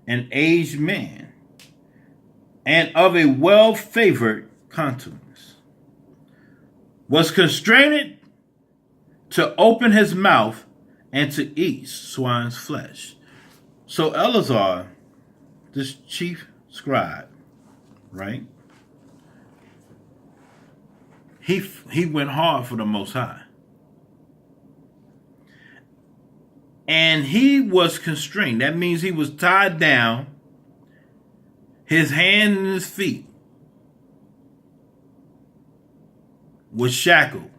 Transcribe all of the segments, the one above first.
an aged man, and of a well-favored countenance, was constrained to open his mouth and to eat swine's flesh. So Eleazar, this chief scribe, right? He went hard for the Most High. And he was constrained. That means he was tied down, his hands and his feet was shackled.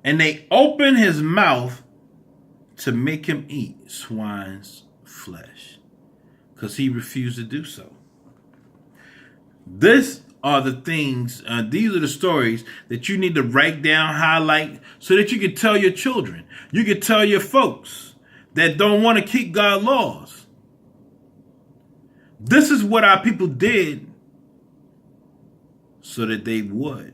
And they opened his mouth to make him eat swine's flesh, because he refused to do so. These are the things, these are the stories that you need to write down, highlight, so that you can tell your children. You can tell your folks that don't want to keep God's laws. This is what our people did so that they would.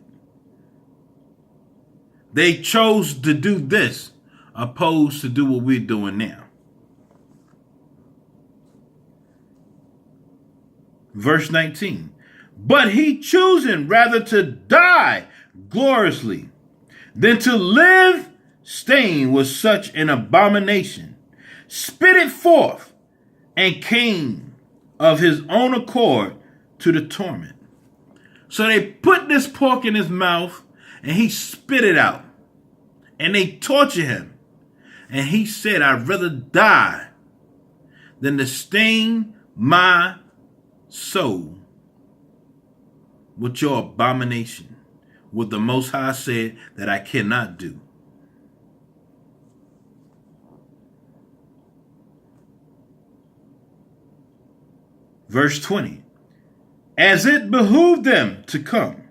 They chose to do this opposed to do what we're doing now. Verse 19. But he choosing rather to die gloriously than to live stained with such an abomination, spit it forth and came of his own accord to the torment. So they put this pork in his mouth and he spit it out. And they torture him. And he said, I'd rather die than to stain my soul with your abomination, what the Most High said that I cannot do. Verse 20. As it behooved them to come,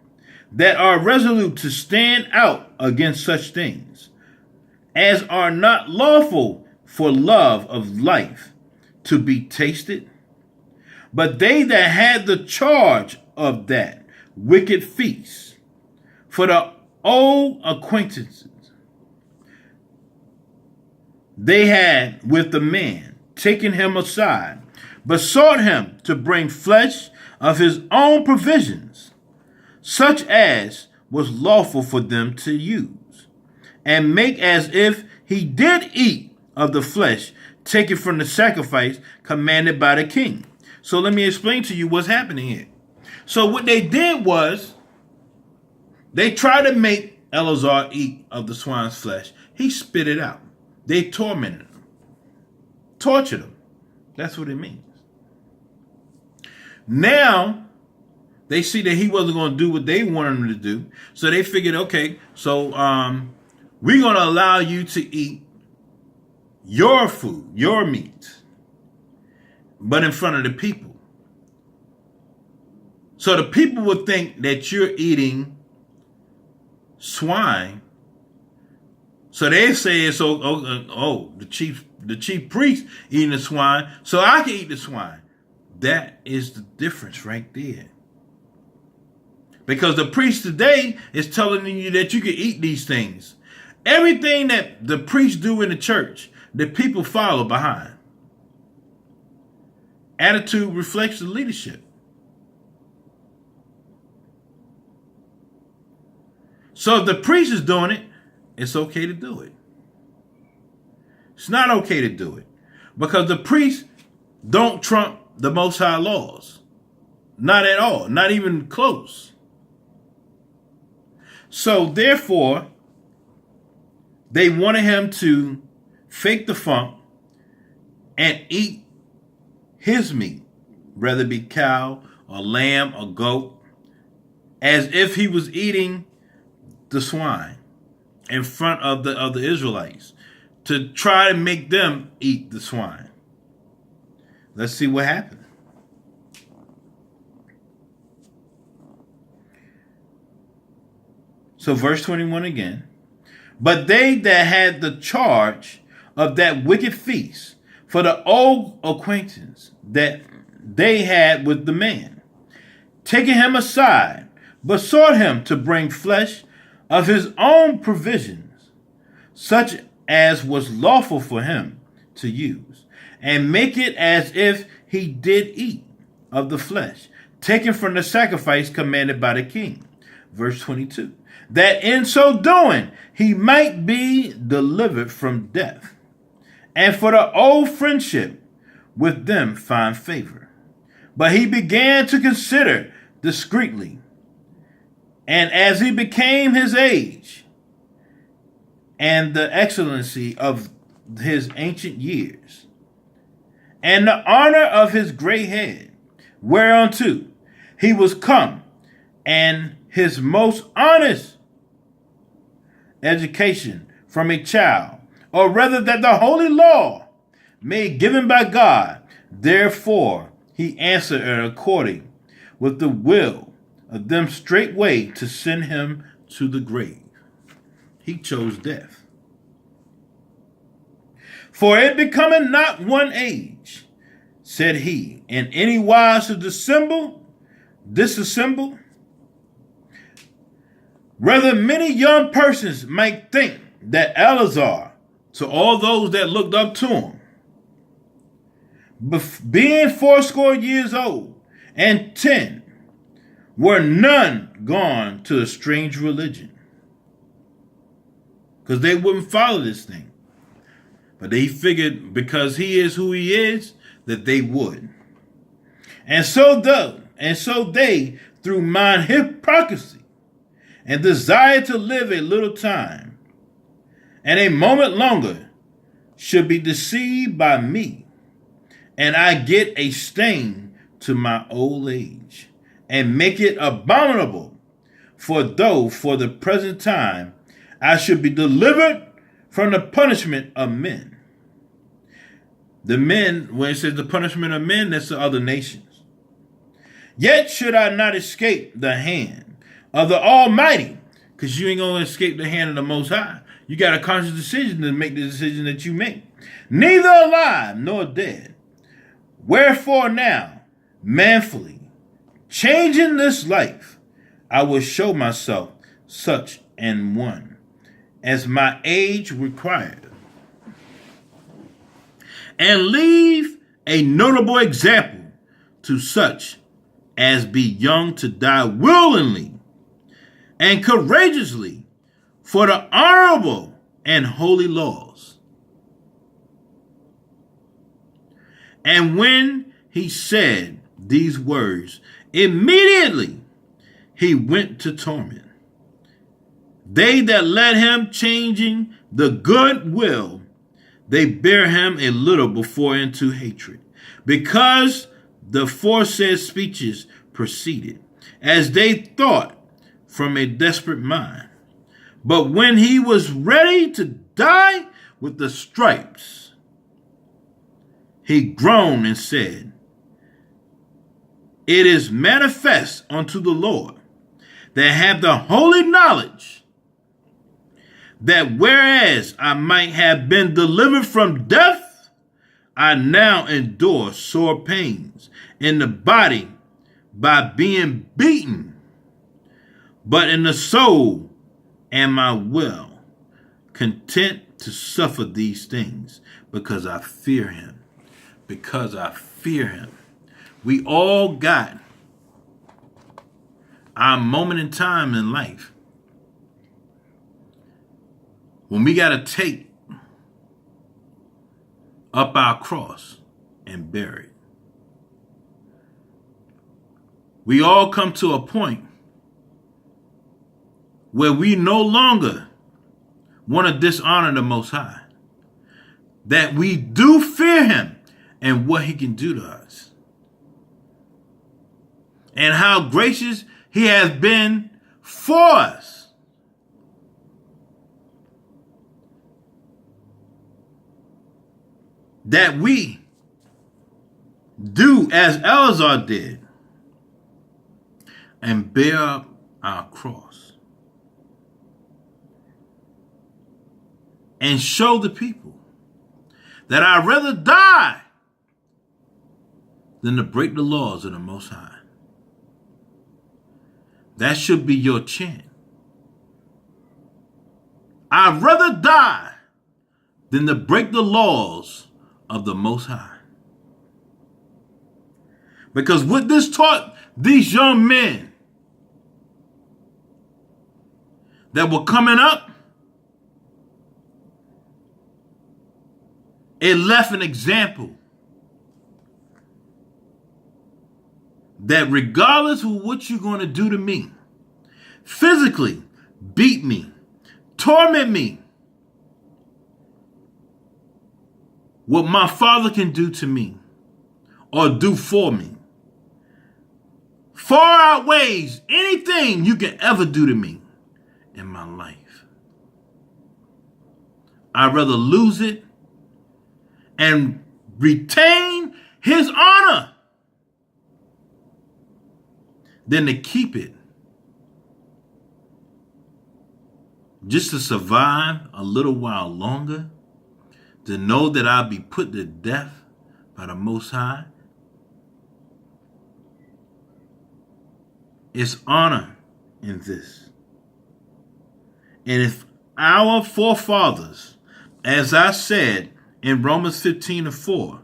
that are resolute to stand out against such things, as are not lawful for love of life to be tasted, but they that had the charge of that wicked feast, for the old acquaintances they had with the man, taking him aside, besought him to bring flesh of his own provisions, such as was lawful for them to use, and make as if he did eat of the flesh taken from the sacrifice commanded by the king. So let me explain to you what's happening here. So what they did was, they tried to make Eleazar eat of the swine's flesh. He spit it out. They tormented him, tortured him. That's what it means. Now, they see that he wasn't going to do what they wanted him to do. So they figured, okay, so we're going to allow you to eat your food, your meat, but in front of the people. So the people would think that you're eating swine. So they say it's the chief priest eating the swine, so I can eat the swine. That is the difference right there. Because the priest today is telling you that you can eat these things. Everything that the priests do in the church, the people follow behind. Attitude reflects the leadership. So if the priest is doing it, it's okay to do it. It's not okay to do it. Because the priests don't trump the Most High laws. Not at all. Not even close. So therefore, they wanted him to fake the funk and eat his meat, whether it be cow or lamb or goat, as if he was eating the swine in front of the Israelites, to try to make them eat the swine. Let's see what happened. So verse 21 again. But they that had the charge of that wicked feast, for the old acquaintance that they had with the man, taking him aside, besought him to bring flesh of his own provisions, such as was lawful for him to use, and make it as if he did eat of the flesh, taken from the sacrifice commanded by the king. Verse 22. That in so doing he might be delivered from death, and for the old friendship with them find favor. But he began to consider discreetly, and as he became his age, and the excellency of his ancient years, and the honor of his gray head, whereunto he was come, and his most honest education from a child, or rather that the holy law made given by God, therefore he answered according with the will of them straightway to send him to the grave. He chose death. For it becometh not one age, said he, in any wise to disassemble. Rather, many young persons might think that Eleazar, to all those that looked up to him, being 80 years old and 10, were none gone to a strange religion. Because they wouldn't follow this thing. But they figured because he is who he is, that they would. And so they, through mine hypocrisy, and desire to live a little time, and a moment longer, should be deceived by me, and I get a stain to my old age, and make it abominable, for though for the present time I should be delivered from the punishment of men. The men, when it says the punishment of men, that's the other nations. Yet should I not escape the hand of the Almighty, because you ain't going to escape the hand of the Most High. You got a conscious decision to make the decision that you make. Neither alive nor dead. Wherefore now, manfully, changing this life, I will show myself such an one, as my age required, and leave a notable example to such as be young to die willingly and courageously for the honorable and holy laws. And when he said these words, immediately he went to torment. They that led him, changing the good will, they bear him a little before into hatred, because the aforesaid speeches proceeded, as they thought, from a desperate mind. But when he was ready to die with the stripes, he groaned and said, it is manifest unto the Lord that have the holy knowledge, that whereas I might have been delivered from death, I now endure sore pains in the body by being beaten, but in the soul am I well content to suffer these things, because I fear him. Because I fear him. We all got our moment in time in life when we got to take up our cross and bear it. We all come to a point where we no longer want to dishonor the Most High, that we do fear him and what he can do to us, and how gracious he has been for us. That we do as Eleazar did and bear up our cross and show the people that I'd rather die than to break the laws of the Most High. That should be your chant. I'd rather die than to break the laws of the Most High. Because what this taught these young men that were coming up, it left an example that regardless of what you're going to do to me, physically beat me, torment me, what my Father can do to me or do for me far outweighs anything you can ever do to me in my life. I'd rather lose it and retain his honor than to keep it just to survive a little while longer, to know that I'll be put to death by the Most High. It's honor in this. And if our forefathers, as I said in Romans 15:4,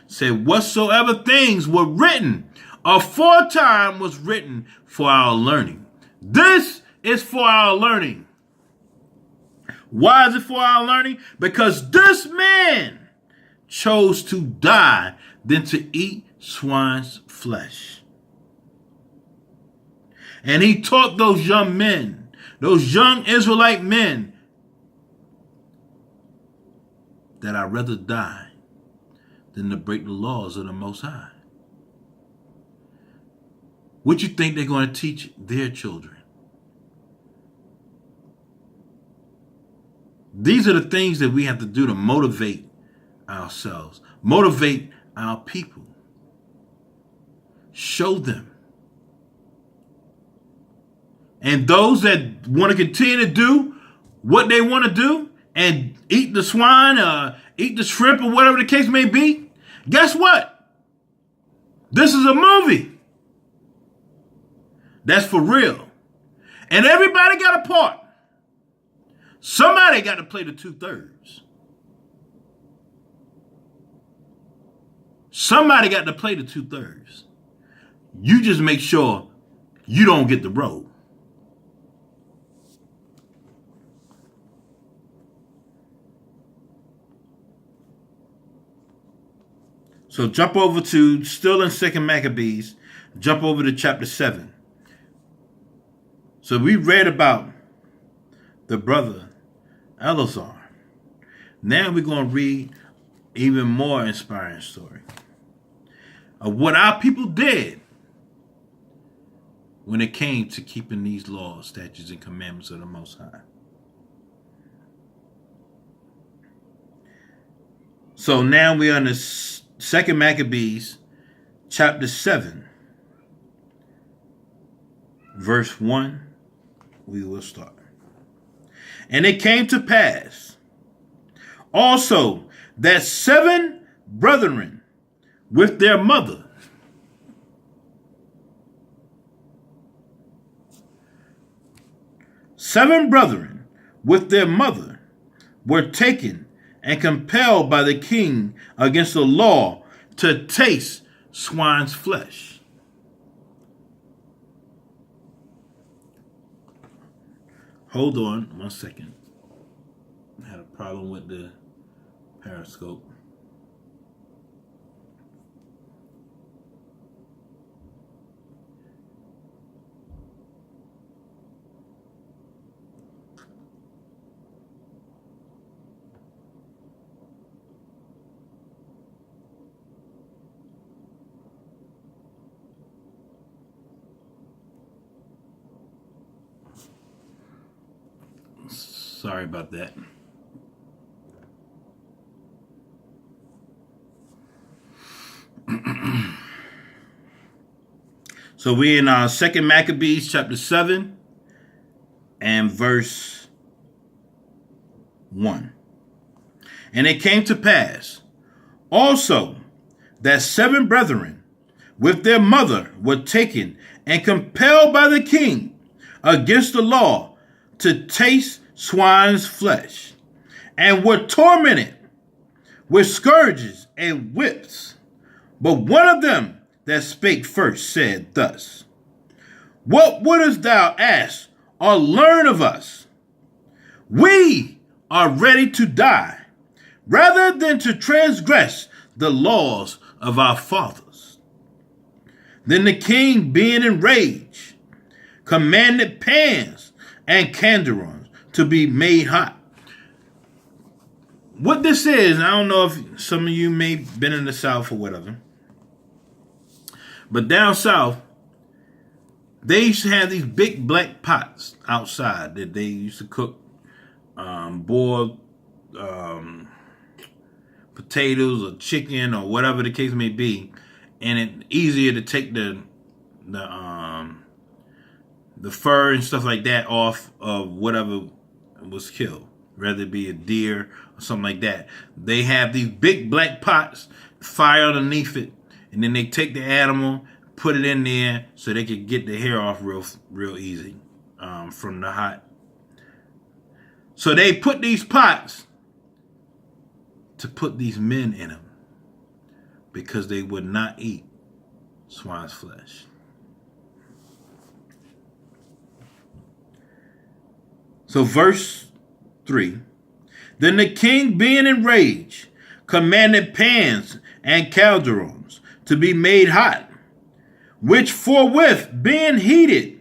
said, whatsoever things were written aforetime was written for our learning. This is for our learning. Why is it for our learning? Because this man chose to die than to eat swine's flesh. And he taught those young men, those young Israelite men, that I'd rather die than to break the laws of the Most High. What you think they're going to teach their children? These are the things that we have to do to motivate ourselves, motivate our people. Show them. And those that want to continue to do what they want to do and eat the swine, eat the shrimp, or whatever the case may be, guess what? This is a movie. That's for real. And everybody got a part. Somebody got to play the 2/3. Somebody got to play the 2/3. You just make sure you don't get the road. So jump over to, still in 2 Maccabees, jump over to chapter 7. So we read about the brother Eleazar. Now we're going to read even more inspiring story of what our people did when it came to keeping these laws, statutes, and commandments of the Most High. So now we're on the 2 Maccabees, chapter 7, verse 1. We will start. And it came to pass also that 7 brethren with their mother were taken and compelled by the king against the law to taste swine's flesh. Hold on 1 second. I had a problem with the Periscope. Sorry about that. So we're in 2 Maccabees chapter 7 and verse 1. And it came to pass also that 7 brethren with their mother were taken and compelled by the king against the law to taste swine's flesh, and were tormented with scourges and whips. But one of them that spake first said thus, What wouldest thou ask or learn of us? We are ready to die, rather than to transgress the laws of our fathers. Then the king, being enraged, commanded pans and candelabra to be made hot. What this is, I don't know if some of you may have been in the South or whatever, but down south, they used to have these big black pots outside that they used to cook boiled potatoes or chicken or whatever the case may be, and it's easier to take the fur and stuff like that off of whatever was killed, whether it be a deer or something like that. They have these big black pots, fire underneath it, and then they take the animal, put it in there so they could get the hair off real easy from the hot. So they put these pots to put these men in them because they would not eat swine's flesh. So verse 3, Then the king, being enraged, commanded pans and caldrons to be made hot, which forthwith being heated,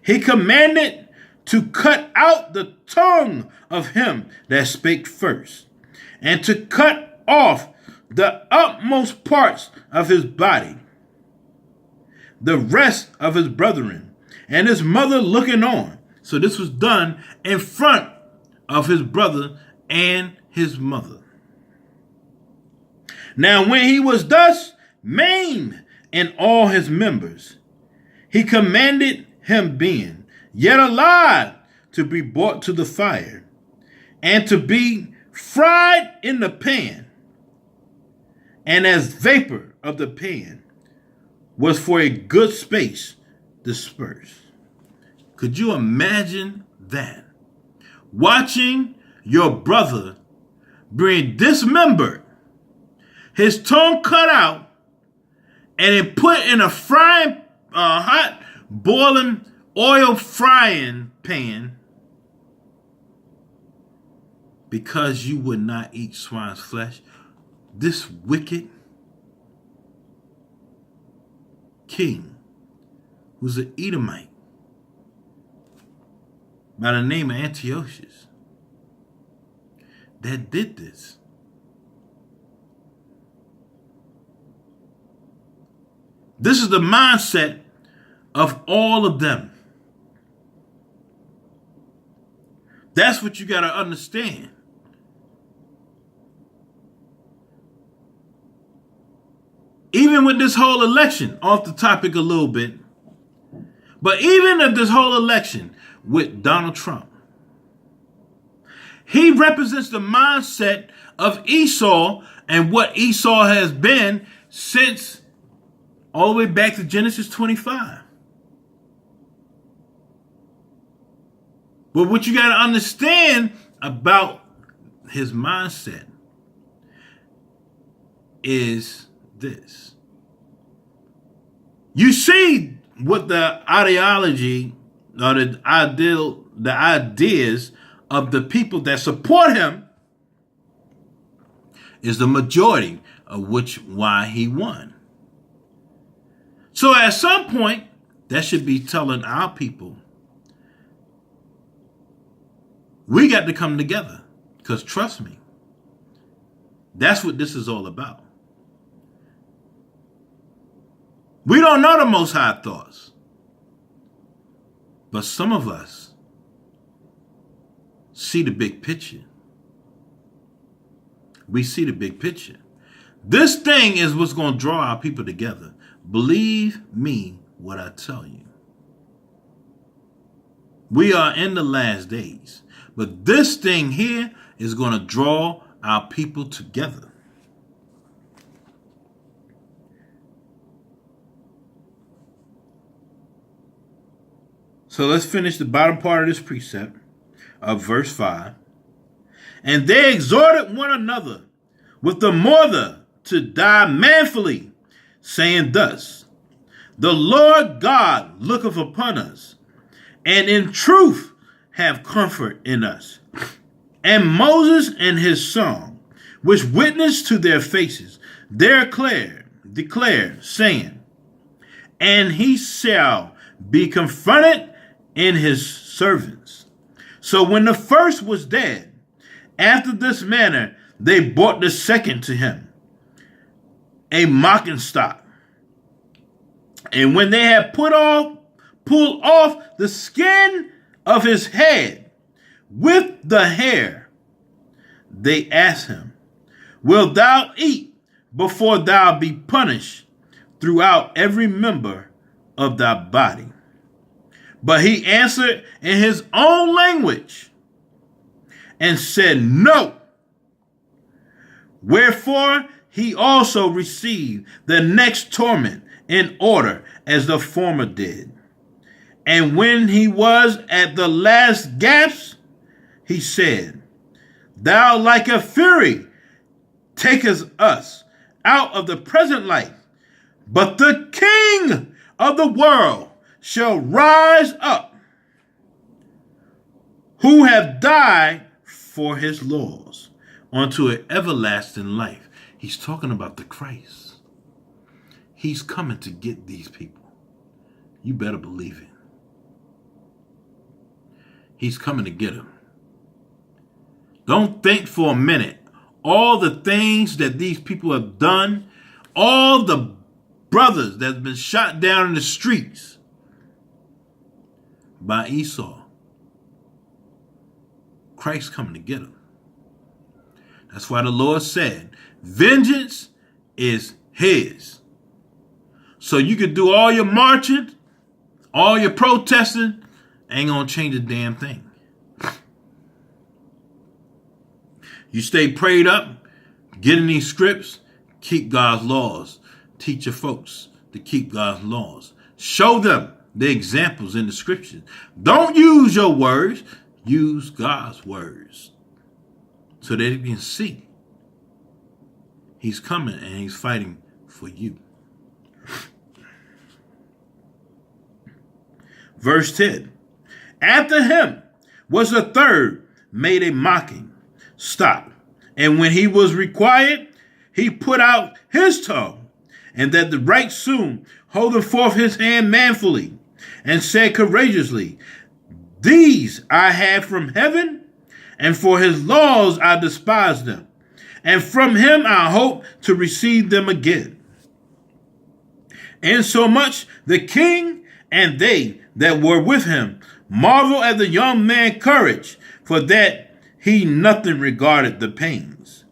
he commanded to cut out the tongue of him that spake first, and to cut off the utmost parts of his body. The rest of his brethren and his mother looking on. So this was done in front of his brother and his mother. Now when he was thus maimed in all his members, he commanded him, being yet alive, to be brought to the fire, and to be fried in the pan. And as vapor of the pan was for a good space dispersed. Could you imagine that? Watching your brother being dismembered, his tongue cut out, and it put in a frying, hot, boiling, oil frying pan because you would not eat swine's flesh. This wicked king, who's an Edomite by the name of Antiochus, that did this. This is the mindset of all of them. That's what you got to understand. Even with this whole election, off the topic a little bit, but even of this whole election with Donald Trump, he represents the mindset of Esau and what Esau has been since all the way back to Genesis 25. But what you got to understand about his mindset is this. You see what the ideology or the ideas of the people that support him is the majority of why he won. So at some point, that should be telling our people, we got to come together, because trust me, that's what this is all about. We don't know the Most High thoughts, but some of us see the big picture. We see the big picture. This thing is what's going to draw our people together. Believe me what I tell you. We are in the last days. But this thing here is going to draw our people together. So let's finish the bottom part of this precept of verse 5. And they exhorted one another with the to die manfully, saying thus, the Lord God looketh upon us, and in truth have comfort in us. And Moses in his song, which witnessed to their faces, declared, saying, and he shall be confronted in his servants. So when the first was dead, after this manner they brought the second to him, a mocking stock. And when they had pulled off the skin of his head with the hair, they asked him, wilt thou eat before thou be punished throughout every member of thy body? But he answered in his own language and said, no. Wherefore he also received the next torment in order as the former did. And when he was at the last gasp, he said, thou like a fury takest us out of the present life, but the King of the world shall rise up, who have died for his laws, unto an everlasting life. He's talking about the Christ. He's coming to get these people. You better believe it. He's coming to get them. Don't think for a minute all the things that these people have done, all the brothers that have been shot down in the streets by Esau. Christ's coming to get them. That's why the Lord said, vengeance is his. So you can do all your marching, all your protesting, ain't gonna change a damn thing. You stay prayed up, get in these scripts, keep God's laws. Teach your folks to keep God's laws. Show them the examples in the scriptures. Don't use your words, use God's words so that they can see he's coming and he's fighting for you. Verse 10. After him was a third made a mocking stock. And when he was required, he put out his tongue, and that the right soon holding forth his hand manfully, and said courageously, these I have from heaven, and for his laws I despise them, and from him I hope to receive them again. Insomuch the king and they that were with him marvel at the young man's courage, for that he nothing regarded the pains.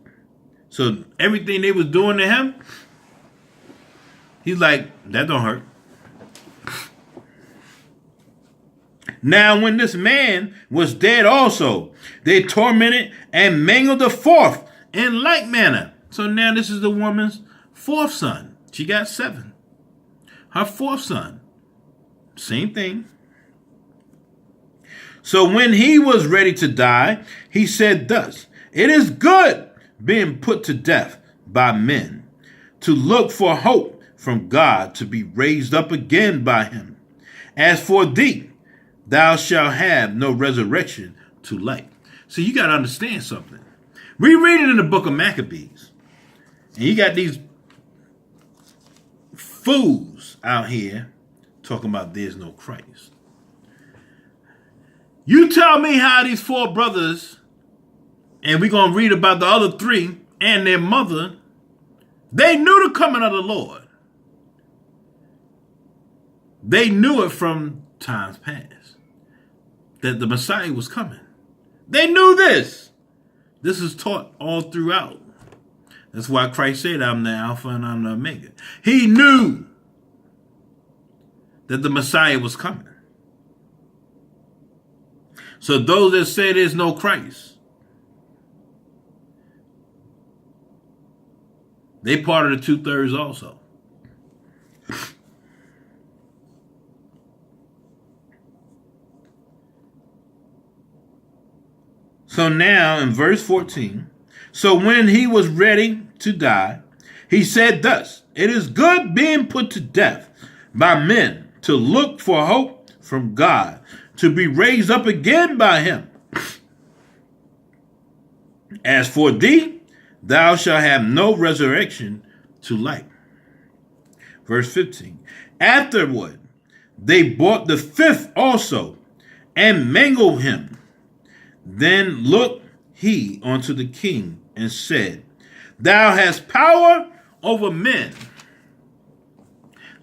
So everything they was doing to him, he's like, that don't hurt. Now when this man was dead also, they tormented and mangled the fourth in like manner. So now this is the woman's fourth son. She got 7. Her fourth son, same thing. So when he was ready to die, he said thus, it is good being put to death by men, to look for hope from God to be raised up again by him. As for thee, thou shalt have no resurrection to life. So you got to understand something. We read it in the book of Maccabees, and you got these fools out here talking about there's no Christ. You tell me how these 4 brothers, and we're going to read about the other 3 and their mother, they knew the coming of the Lord. They knew it from times past, that the Messiah was coming. They knew this. This is taught all throughout. That's why Christ said, I'm the Alpha and I'm the Omega. He knew that the Messiah was coming. So those that say there's no Christ, they part of the 2/3 also. So now in verse 14, so when he was ready to die, He said thus, it is good being put to death by men, to look for hope from God, to be raised up again by him. As for thee, thou shalt have no resurrection to life. Verse 15. Afterward, they brought the fifth also, and mangled him. Then looked he unto the king, and said, Thou hast power over men.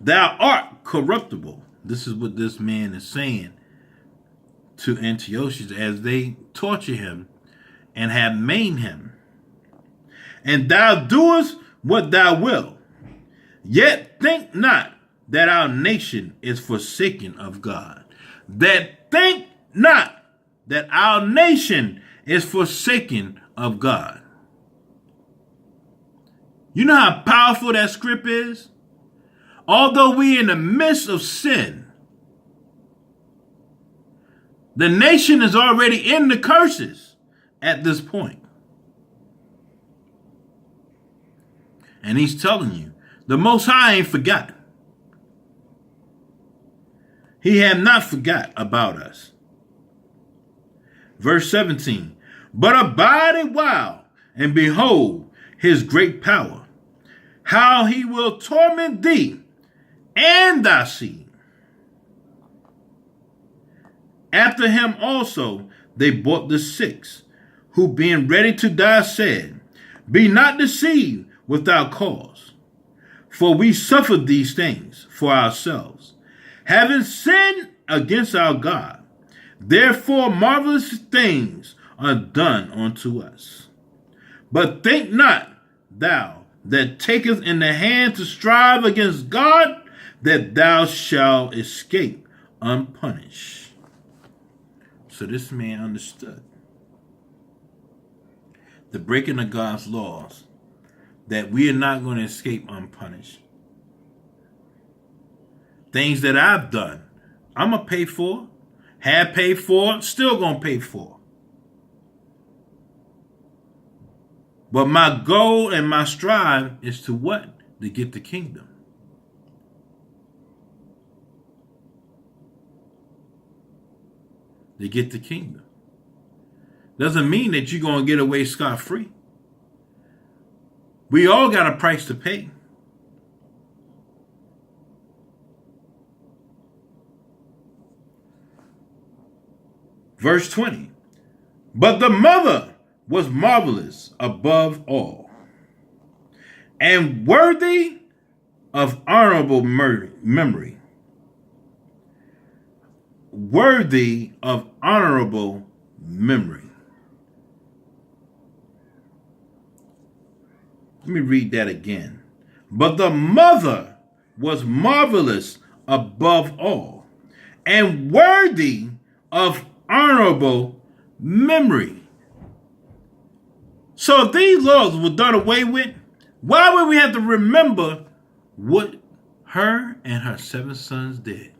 Thou art corruptible. This is what this man is saying to Antiochus as they torture him and have maimed him. And thou doest what thou wilt. Yet think not that our nation is forsaken of God. Think not that our nation is forsaken of God. You know how powerful that script is? Although we in the midst of sin, the nation is already in the curses at this point. And he's telling you, the Most High ain't forgotten. He have not forgot about us. Verse 17, but abide a while, and behold his great power, how he will torment thee and thy seed. After him also they brought the six, who being ready to die said, Be not deceived without cause, for we suffered these things for ourselves, having sinned against our God. Therefore marvelous things are done unto us. But think not thou that takest in the hand to strive against God, that thou shalt escape unpunished. So this man understood the breaking of God's laws, that we are not going to escape unpunished. Things that I've done, I'm going to pay for, have paid for, still going to pay for. But my goal and my strive is to what? To get the kingdom. To get the kingdom. Doesn't mean that you're going to get away scot-free. We all got a price to pay. Verse 20. But the mother was marvelous above all, and worthy of honorable memory. Worthy of honorable memory. Let me read that again. But the mother was marvelous above all, and worthy of honorable memory. So if these laws were done away with, why would we have to remember what her and her 7 sons did?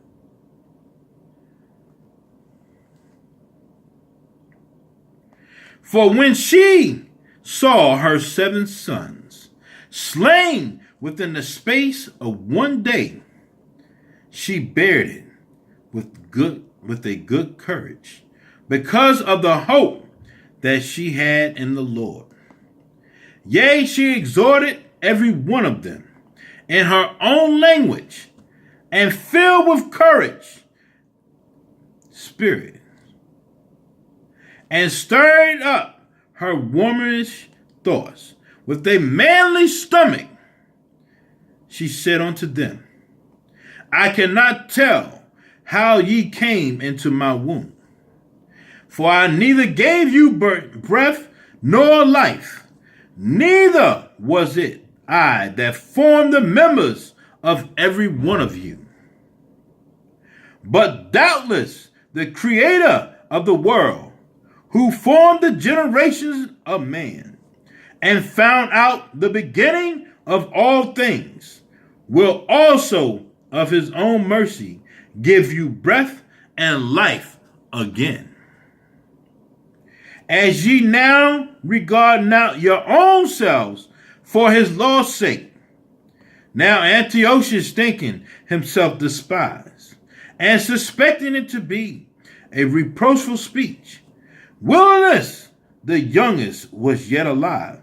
For when she saw her 7 sons slain within the space of 1 day, she bared it with a good courage, because of the hope that she had in the Lord. Yea, she exhorted every one of them in her own language, and filled with courage, spirit, and stirred up her womanish thoughts with a manly stomach. She said unto them, I cannot tell how ye came into my womb, for I neither gave you breath nor life, neither was it I that formed the members of every one of you. But doubtless the Creator of the world, who formed the generations of man, and found out the beginning of all things, will also of his own mercy give you breath and life again. As ye now regard not your own selves for his law's sake, Now Antiochus, thinking himself despised, and suspecting it to be a reproachful speech, Willingness, the youngest, was yet alive,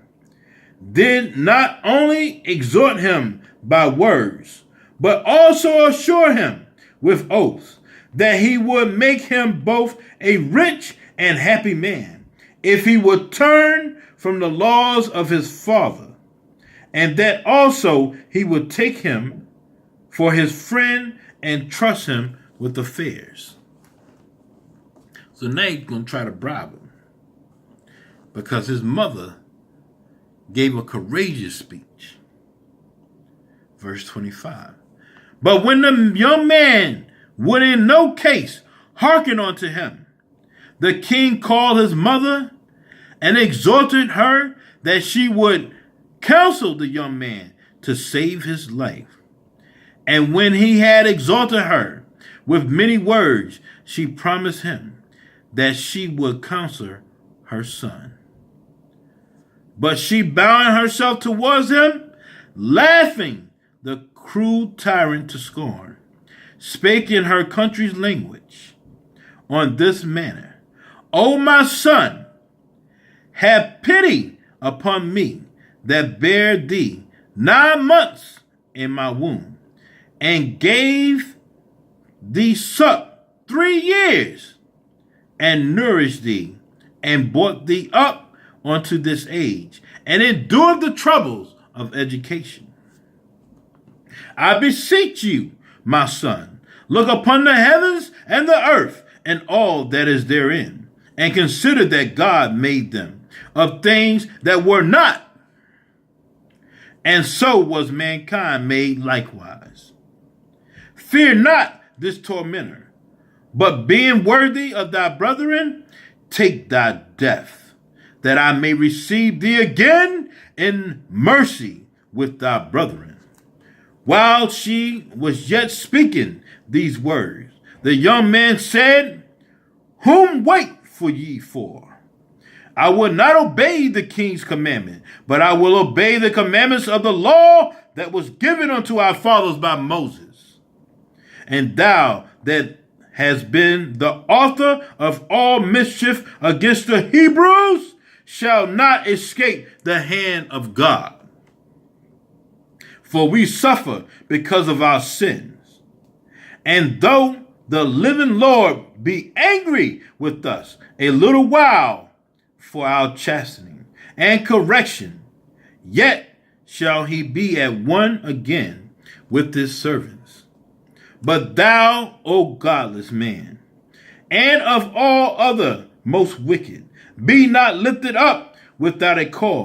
did not only exhort him by words, but also assure him with oaths that he would make him both a rich and happy man if he would turn from the laws of his father, and that also he would take him for his friend and trust him with affairs. So now he's going to try to bribe him because his mother gave a courageous speech. Verse 25. But when the young man would in no case hearken unto him, the king called his mother and exhorted her that she would counsel the young man to save his life. And when he had exhorted her with many words, she promised him that she would counsel her son. But she, bowing herself towards him, laughing the cruel tyrant to scorn, spake in her country's language on this manner: O my son, have pity upon me that bare thee 9 months in my womb, and gave thee suck 3 years, and nourished thee, and brought thee up unto this age, and endured the troubles of education. I beseech you, my son, look upon the heavens and the earth, and all that is therein, and consider that God made them of things that were not, and so was mankind made likewise. Fear not this tormentor, but being worthy of thy brethren, take thy death, that I may receive thee again in mercy with thy brethren. While she was yet speaking these words, the young man said, Whom wait for ye for? I will not obey the king's commandment, but I will obey the commandments of the law that was given unto our fathers by Moses. And thou that hast been the author of all mischief against the Hebrews shall not escape the hand of God. For we suffer because of our sins. And though the living Lord be angry with us a little while for our chastening and correction, yet shall he be at one again with his servants. But thou, O godless man, and of all other most wicked, be not lifted up without a cause.